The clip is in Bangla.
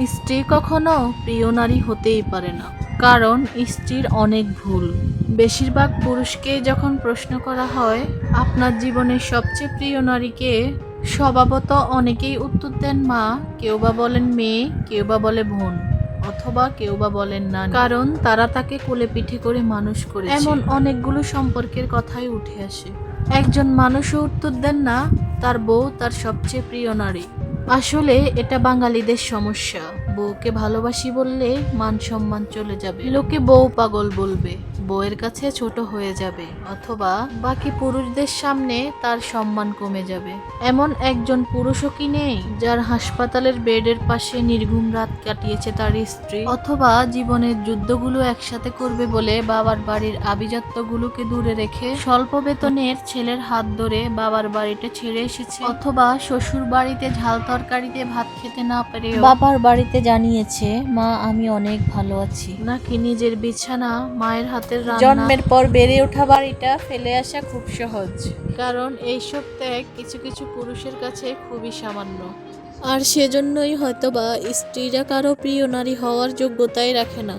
স্ত্রী কখনো প্রিয় নারী হতেই পারে না, কারণ স্ত্রীর অনেক ভুল। বেশিরভাগ পুরুষকে যখন প্রশ্ন করা হয় আপনার জীবনের সবচেয়ে প্রিয় নারীকে, স্বভাবত অনেকেই উত্তর দেন মা, কেউ বা বলেন মেয়ে, কেউ বা বলে বোন, অথবা কেউ বা বলেন না, কারণ তারা তাকে কোলে পিঠে করে মানুষ করেছে। এমন অনেকগুলো সম্পর্কের কথাই উঠে আসে। একজন মানুষও উত্তর দেন না তার বউ তার সবচেয়ে প্রিয় নারী। আসলে এটা বাঙালিদের সমস্যা। বউকে ভালোবাসি বললে মান সম্মান চলে যাবে, লোকে বউ পাগল বলবে, বউয়ের কাছে ছোট হয়ে যাবে, অথবা বাকি পুরুষদের সামনে তার সম্মান কমে যাবে। এমন একজন পুরুষও কি নেই যার হাসপাতালের বেডের পাশে নির্ঘুম রাত কাটিয়েছে তার স্ত্রী, অথবা জীবনের যুদ্ধগুলো একসাথে করবে বলে বাবার বাড়ির আভিজাত্যগুলোকে দূরে রেখে স্বল্প বেতনের ছেলের হাত ধরে বাবার বাড়িতে ছেড়ে এসেছে, অথবা শ্বশুর বাড়িতে ঝাল তরকারিতে ভাত খেতে না পেরে বাবার বাড়িতে জানিয়েছে মা আমি অনেক ভালো আছি। নাকি নিজের বিছানা মায়ের হাতের রান্না, জন্মের পর বেড়ে ওঠা বাড়িটা ফেলে আসা খুব সহজ, কারণ এইসব ত্যাগ কিছু কিছু পুরুষের কাছে খুবই সামান্য। আর সেজন্যই হয়তোবা স্ত্রীরা কারো প্রিয় নারী হওয়ার যোগ্যতাই রাখে না।